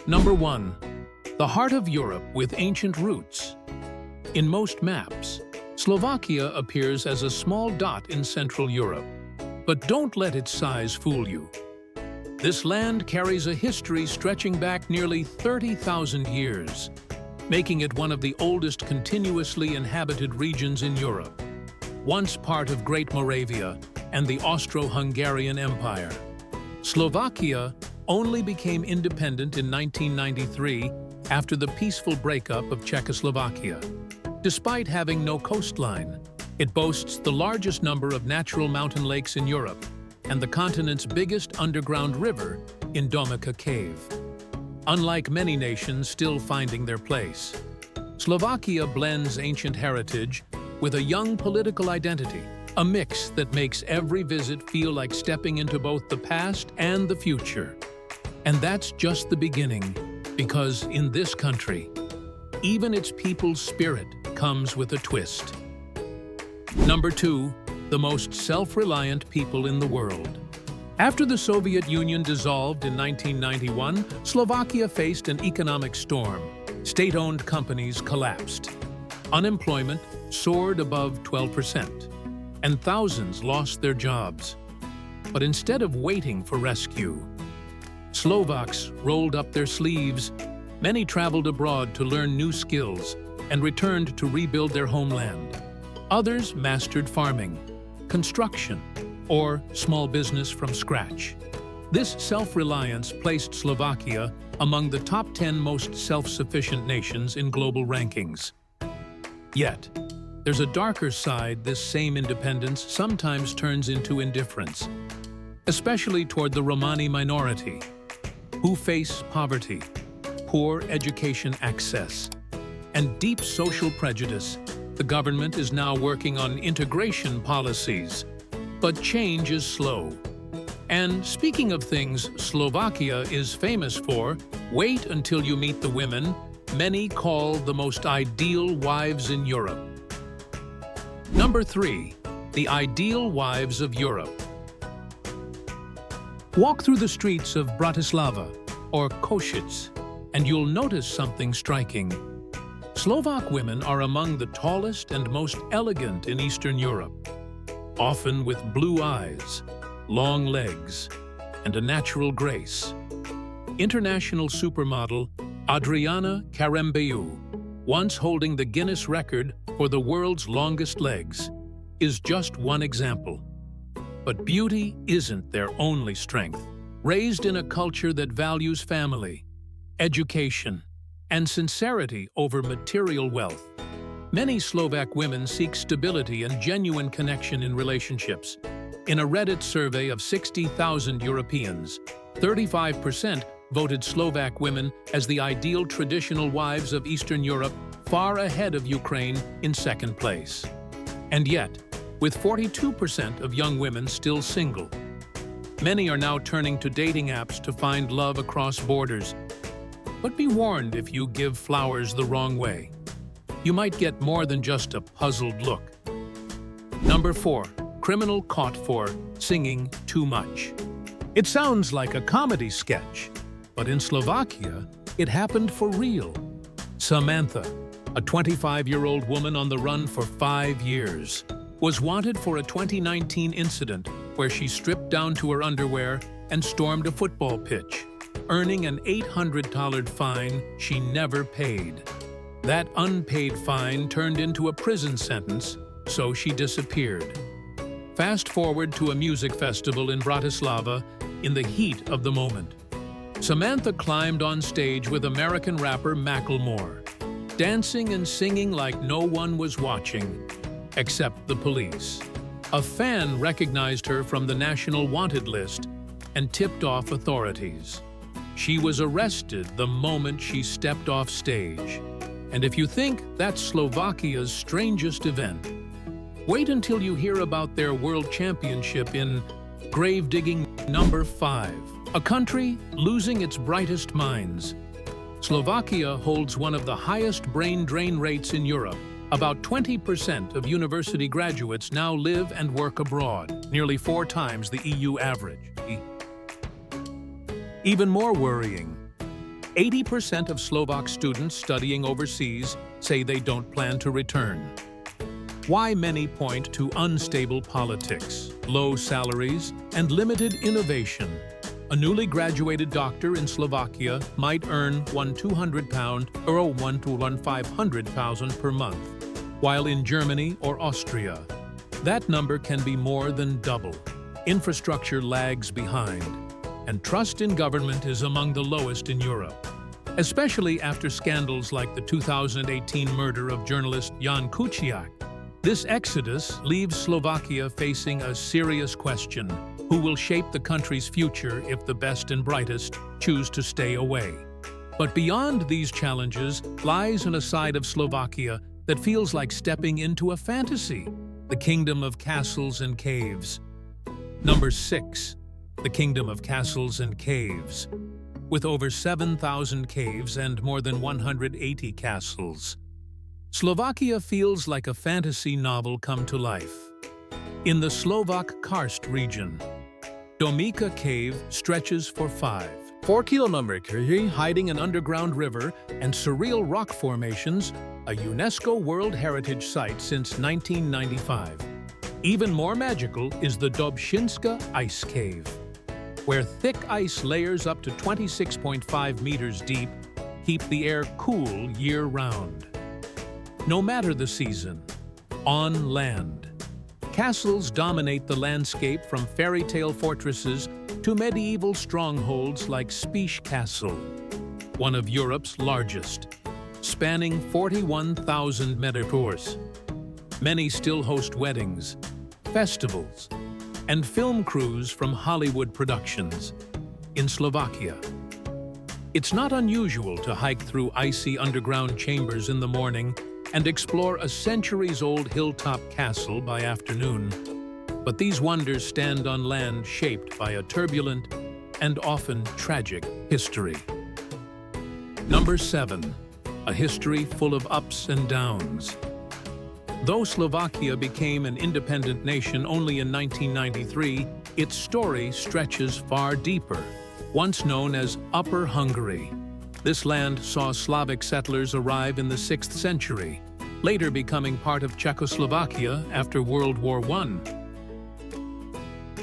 Number 1. The heart of Europe with ancient roots. In most maps, Slovakia appears as a small dot in Central Europe. But don't let its size fool you. This land carries a history stretching back nearly 30,000 years, making it one of the oldest continuously inhabited regions in Europe. Once part of Great Moravia and the Austro-Hungarian Empire, Slovakia only became independent in 1993 after the peaceful breakup of Czechoslovakia. Despite having no coastline, it boasts the largest number of natural mountain lakes in Europe and the continent's biggest underground river in Domica Cave. Unlike many nations still finding their place, Slovakia blends ancient heritage with a young political identity, a mix that makes every visit feel like stepping into both the past and the future. And that's just the beginning, because in this country, even its people's spirit comes with a twist. Number 2. The most self-reliant people in the world. After the Soviet Union dissolved in 1991, Slovakia faced an economic storm. State-owned companies collapsed. Unemployment soared above 12%, and thousands lost their jobs. But instead of waiting for rescue, Slovaks rolled up their sleeves. Many traveled abroad to learn new skills and returned to rebuild their homeland. Others mastered farming, construction, or small business from scratch. This self-reliance placed Slovakia among the top 10 most self-sufficient nations in global rankings. Yet, there's a darker side this same independence sometimes turns into indifference, especially toward the Romani minority, who face poverty, poor education access, and deep social prejudice. The government is now working on integration policies, but change is slow. And speaking of things Slovakia is famous for, wait until you meet the women many call the most ideal wives in Europe. Number 3. The ideal wives of Europe. Walk through the streets of Bratislava or Košice, and you'll notice something striking. Slovak women are among the tallest and most elegant in Eastern Europe, often with blue eyes, long legs, and a natural grace. International supermodel Adriana Karembeu, once holding the Guinness record for the world's longest legs, is just one example. But beauty isn't their only strength. Raised in a culture that values family, education, and sincerity over material wealth, many Slovak women seek stability and genuine connection in relationships. In a Reddit survey of 60,000 Europeans, 35% voted Slovak women as the ideal traditional wives of Eastern Europe, far ahead of Ukraine in second place. And yet, with 42% of young women still single, many are now turning to dating apps to find love across borders. But be warned if you give flowers the wrong way. You might get more than just a puzzled look. Number 4. Criminal caught for singing too much. It sounds like a comedy sketch, but in Slovakia, it happened for real. Samantha, a 25-year-old woman on the run for 5 years, was wanted for a 2019 incident where she stripped down to her underwear and stormed a football pitch, earning an $800 fine she never paid. That unpaid fine turned into a prison sentence, so she disappeared. Fast forward to a music festival in Bratislava in the heat of the moment. Samantha climbed on stage with American rapper Macklemore, dancing and singing like no one was watching, except the police. A fan recognized her from the National Wanted list and tipped off authorities. She was arrested the moment she stepped off stage. And if you think that's Slovakia's strangest event, wait until you hear about their world championship in grave digging. Number 5. A country losing its brightest minds. Slovakia holds one of the highest brain drain rates in Europe. About 20% of university graduates now live and work abroad, nearly 4 times the EU average. Even more worrying, 80% of Slovak students studying overseas say they don't plan to return. Why many point to unstable politics, low salaries, and limited innovation. A newly graduated doctor in Slovakia might earn £200 or £500,000 per month, while in Germany or Austria, that number can be more than double. Infrastructure lags behind, and trust in government is among the lowest in Europe. Especially after scandals like the 2018 murder of journalist Jan Kuciak. This exodus leaves Slovakia facing a serious question: who will shape the country's future if the best and brightest choose to stay away? But beyond these challenges lies a side of Slovakia that feels like stepping into a fantasy: the kingdom of castles and caves. Number 6. The Kingdom of Castles and Caves. With over 7,000 caves and more than 180 castles, Slovakia feels like a fantasy novel come to life. In the Slovak karst region, Domika Cave stretches for 4 kilometers, hiding an underground river and surreal rock formations, a UNESCO World Heritage Site since 1995. Even more magical is the Dobšinska Ice Cave, where thick ice layers up to 26.5 meters deep keep the air cool year-round. No matter the season, on land, castles dominate the landscape from fairy tale fortresses to medieval strongholds like Spiš Castle, one of Europe's largest, spanning 41,000 meters. Many still host weddings, festivals, and film crews from Hollywood productions in Slovakia. It's not unusual to hike through icy underground chambers in the morning and explore a centuries-old hilltop castle by afternoon. But these wonders stand on land shaped by a turbulent and often tragic history. Number 7. A history full of ups and downs. Though Slovakia became an independent nation only in 1993, its story stretches far deeper. Once known as Upper Hungary, this land saw Slavic settlers arrive in the 6th century, later becoming part of Czechoslovakia after World War I.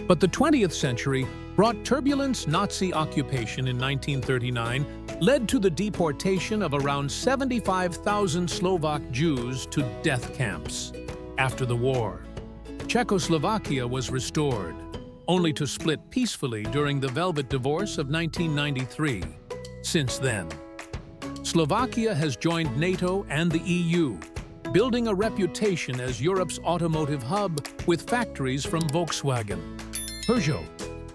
But the 20th century brought turbulence. Nazi occupation in 1939 led to the deportation of around 75,000 Slovak Jews to death camps. After the war, Czechoslovakia was restored, only to split peacefully during the Velvet Divorce of 1993. Since then, Slovakia has joined NATO and the EU, building a reputation as Europe's automotive hub with factories from Volkswagen, Peugeot,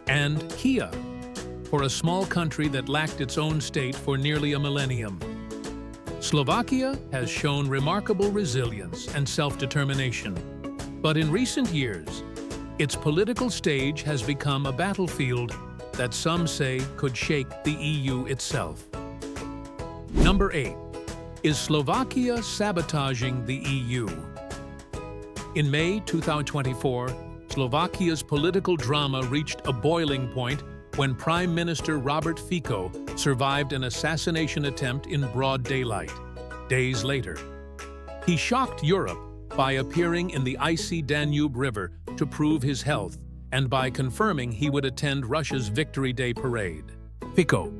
and Kia, for a small country that lacked its own state for nearly a millennium. Slovakia has shown remarkable resilience and self-determination, but in recent years, its political stage has become a battlefield that some say could shake the EU itself. Number 8. Is Slovakia sabotaging the EU? In May 2024, Slovakia's political drama reached a boiling point when Prime Minister Robert Fico survived an assassination attempt in broad daylight. Days later, he shocked Europe by appearing in the icy Danube River to prove his health and by confirming he would attend Russia's Victory Day parade. Fico,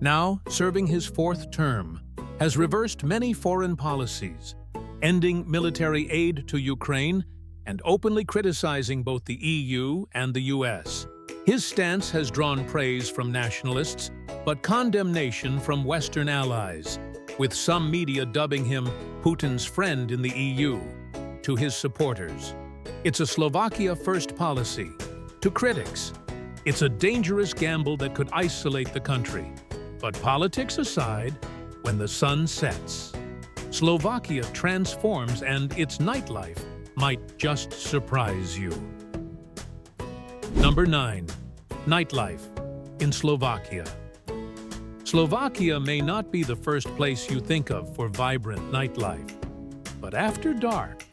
now serving his 4th term, has reversed many foreign policies, ending military aid to Ukraine and openly criticizing both the EU and the US. His stance has drawn praise from nationalists, but condemnation from Western allies, with some media dubbing him Putin's friend in the EU. To his supporters, it's a Slovakia first policy. To critics, it's a dangerous gamble that could isolate the country. But politics aside, when the sun sets, Slovakia transforms and its nightlife might just surprise you. Number 9. Nightlife in Slovakia. Slovakia may not be the first place you think of for vibrant nightlife, but after dark,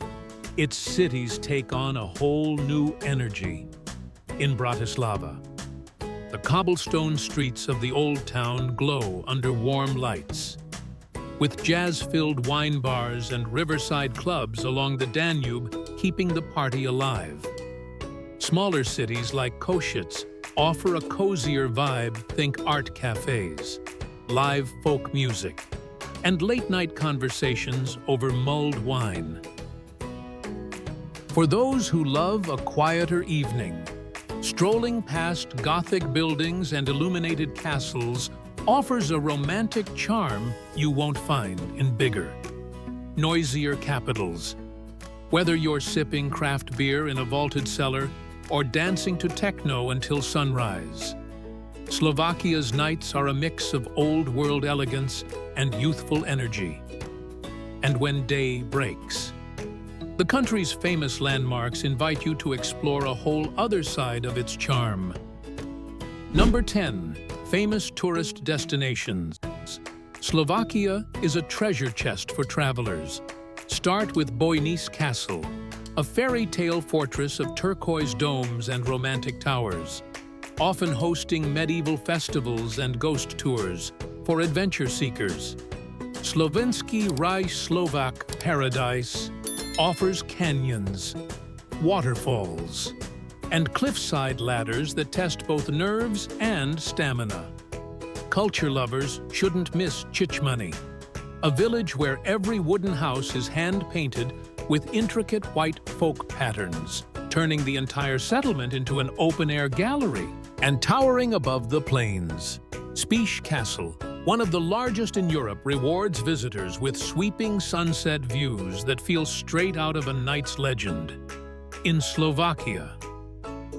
its cities take on a whole new energy. In Bratislava, The cobblestone streets of the old town glow under warm lights, with jazz-filled wine bars and riverside clubs along the Danube keeping the party alive. Smaller cities like Košice offer a cozier vibe, think art cafes, live folk music, and late-night conversations over mulled wine. For those who love a quieter evening, strolling past Gothic buildings and illuminated castles offers a romantic charm you won't find in bigger, noisier capitals. Whether you're sipping craft beer in a vaulted cellar or dancing to techno until sunrise, Slovakia's nights are a mix of old-world elegance and youthful energy. And when day breaks, the country's famous landmarks invite you to explore a whole other side of its charm. Number 10. Famous tourist destinations. Slovakia is a treasure chest for travelers. Start with Bojnice Castle, a fairy tale fortress of turquoise domes and romantic towers, often hosting medieval festivals and ghost tours for adventure seekers. Slovenský raj Slovak Paradise offers canyons, waterfalls, and cliffside ladders that test both nerves and stamina. Culture lovers shouldn't miss Chichmani, a village where every wooden house is hand-painted with intricate white folk patterns, turning the entire settlement into an open-air gallery. And towering above the plains, Spiš Castle, one of the largest in Europe, rewards visitors with sweeping sunset views that feel straight out of a knight's legend. In Slovakia,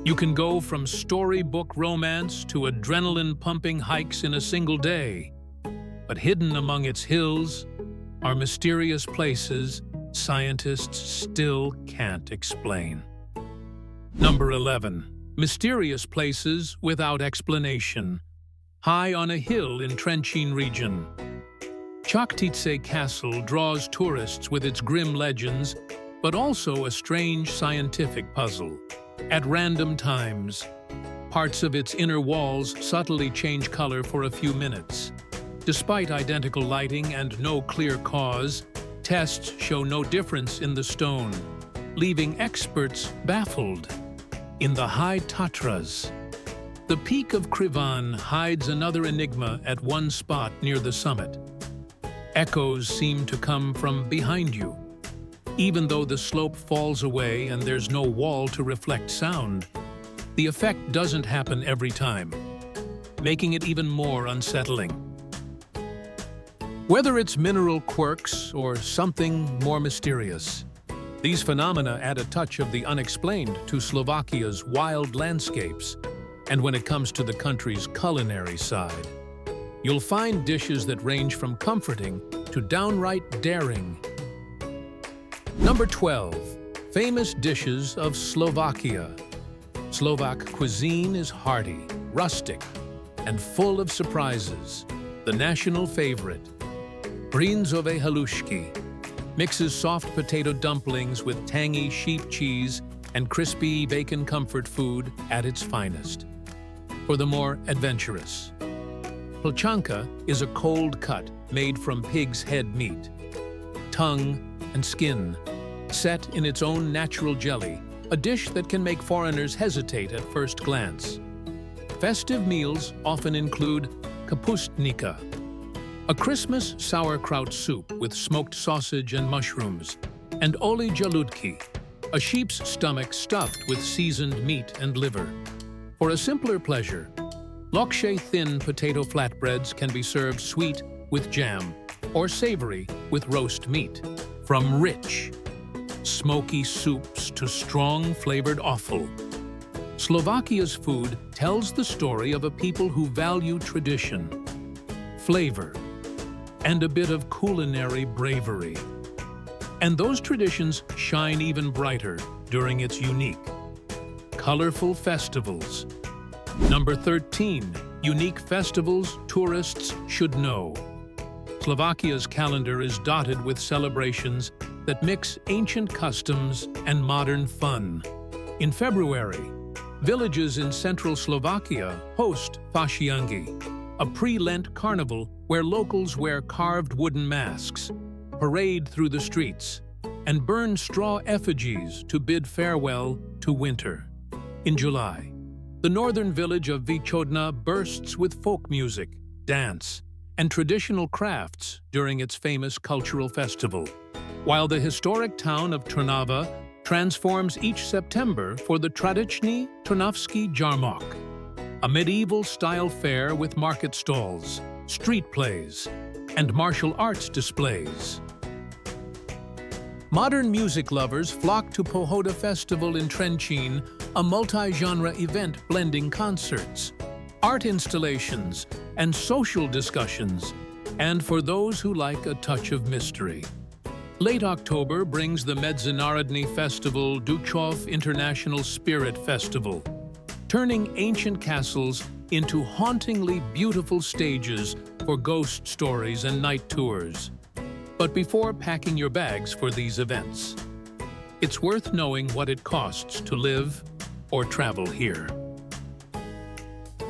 you can go from storybook romance to adrenaline-pumping hikes in a single day. But hidden among its hills are mysterious places scientists still can't explain. Number 11. Mysterious places without explanation. High on a hill in Trenčín region, Choctice Castle draws tourists with its grim legends, but also a strange scientific puzzle. At random times, parts of its inner walls subtly change color for a few minutes. Despite identical lighting and no clear cause, tests show no difference in the stone, leaving experts baffled. In the high Tatras, the peak of Krivan hides another enigma at one spot near the summit. Echoes seem to come from behind you, even though the slope falls away and there's no wall to reflect sound. The effect doesn't happen every time, making it even more unsettling. Whether it's mineral quirks or something more mysterious, these phenomena add a touch of the unexplained to Slovakia's wild landscapes. And when it comes to the country's culinary side, you'll find dishes that range from comforting to downright daring. Number 12. Famous dishes of Slovakia. Slovak cuisine is hearty, rustic, and full of surprises. The national favorite, Brinzové halušky, mixes soft potato dumplings with tangy sheep cheese and crispy bacon comfort food at its finest. For the more adventurous, Plchanka is a cold cut made from pig's head meat, tongue, and skin, set in its own natural jelly, a dish that can make foreigners hesitate at first glance. Festive meals often include kapustnica, a Christmas sauerkraut soup with smoked sausage and mushrooms, and oli jaludki, a sheep's stomach stuffed with seasoned meat and liver. For a simpler pleasure, lokše thin potato flatbreads can be served sweet with jam or savory with roast meat. From rich, smoky soups to strong flavored offal, Slovakia's food tells the story of a people who value tradition, flavor, and a bit of culinary bravery. And those traditions shine even brighter during its unique, colorful festivals. Number 13. Unique festivals tourists should know. Slovakia's calendar is dotted with celebrations that mix ancient customs and modern fun. In February, Villages in central Slovakia host Fasciangi, a pre-Lent carnival where locals wear carved wooden masks, parade through the streets, and burn straw effigies to bid farewell to winter. In July, the northern village of Vychodna bursts with folk music, dance, and traditional crafts during its famous cultural festival, while the historic town of Trnava transforms each September for the Tradičný Trnavský Jarmark, a medieval-style fair with market stalls, street plays, and martial arts displays. Modern music lovers flock to Pohoda Festival in Trenčín, a multi-genre event blending concerts, art installations, and social discussions, and for those who like a touch of mystery. Late October brings the Medzinárodní Festival Duchov International Spirit Festival, turning ancient castles into hauntingly beautiful stages for ghost stories and night tours. But before packing your bags for these events, it's worth knowing what it costs to live or travel here.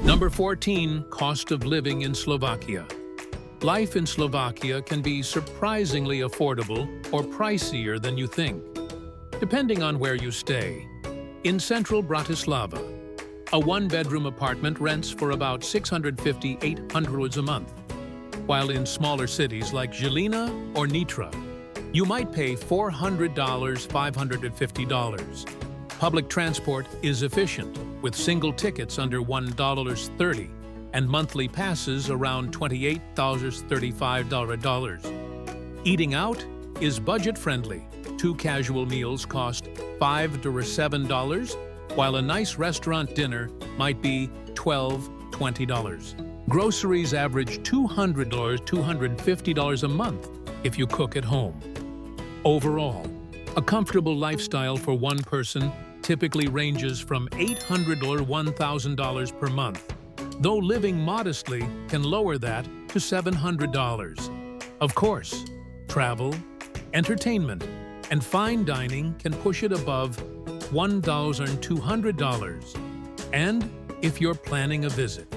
Number 14, cost of living in Slovakia. Life in Slovakia can be surprisingly affordable or pricier than you think, depending on where you stay. In central Bratislava, a one-bedroom apartment rents for about 650–800 a month, while in smaller cities like Žilina or Nitra, you might pay $400–550. Public transport is efficient, with single tickets under $1.30 and monthly passes around $28–35. Eating out is budget-friendly. 2 casual meals cost $5–7, while a nice restaurant dinner might be $12–20. Groceries average $200–250 a month if you cook at home. Overall, a comfortable lifestyle for one person typically ranges from $800 or $1,000 per month, though living modestly can lower that to $700. Of course, travel, entertainment, and fine dining can push it above $1,200. And if you're planning a visit,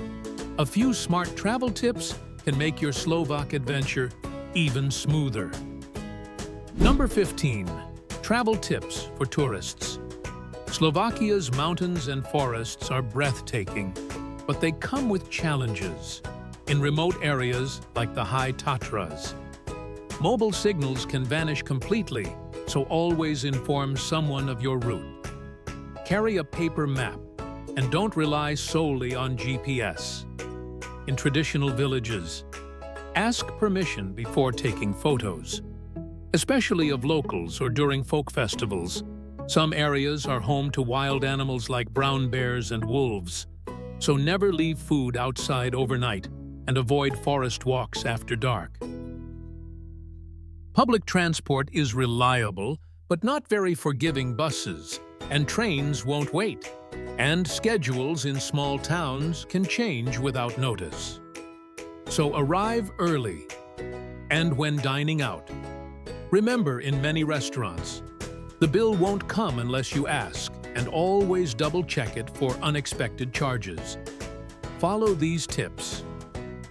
a few smart travel tips can make your Slovak adventure even smoother. Number 15. Travel tips for tourists. Slovakia's mountains and forests are breathtaking, but they come with challenges. In remote areas like the High Tatras, mobile signals can vanish completely, so always inform someone of your route. Carry a paper map and don't rely solely on GPS. In traditional villages, ask permission before taking photos, especially of locals or during folk festivals. Some areas are home to wild animals like brown bears and wolves, so never leave food outside overnight and avoid forest walks after dark. Public transport is reliable, but not very forgiving. Buses and trains won't wait, and schedules in small towns can change without notice. So arrive early. And when dining out, remember, in many restaurants, the bill won't come unless you ask, and always double-check it for unexpected charges. Follow these tips,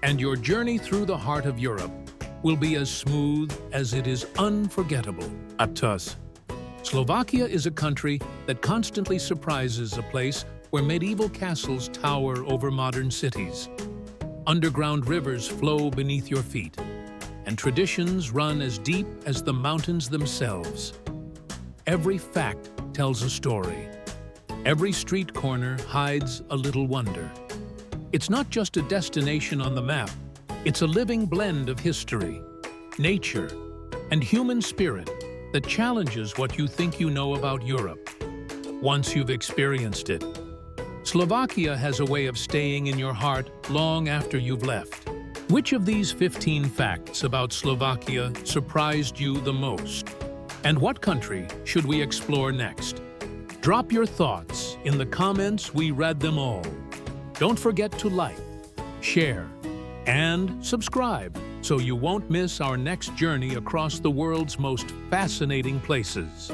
and your journey through the heart of Europe will be as smooth as it is unforgettable. Aptus. Slovakia is a country that constantly surprises, a place where medieval castles tower over modern cities. Underground rivers flow beneath your feet, and traditions run as deep as the mountains themselves. Every fact tells a story. Every street corner hides a little wonder. It's not just a destination on the map, it's a living blend of history, nature, and human spirit that challenges what you think you know about Europe once you've experienced it. Slovakia has a way of staying in your heart long after you've left. Which of these 15 facts about Slovakia surprised you the most? And what country should we explore next? Drop your thoughts in the comments. We read them all. Don't forget to like, share, and subscribe so you won't miss our next journey across the world's most fascinating places.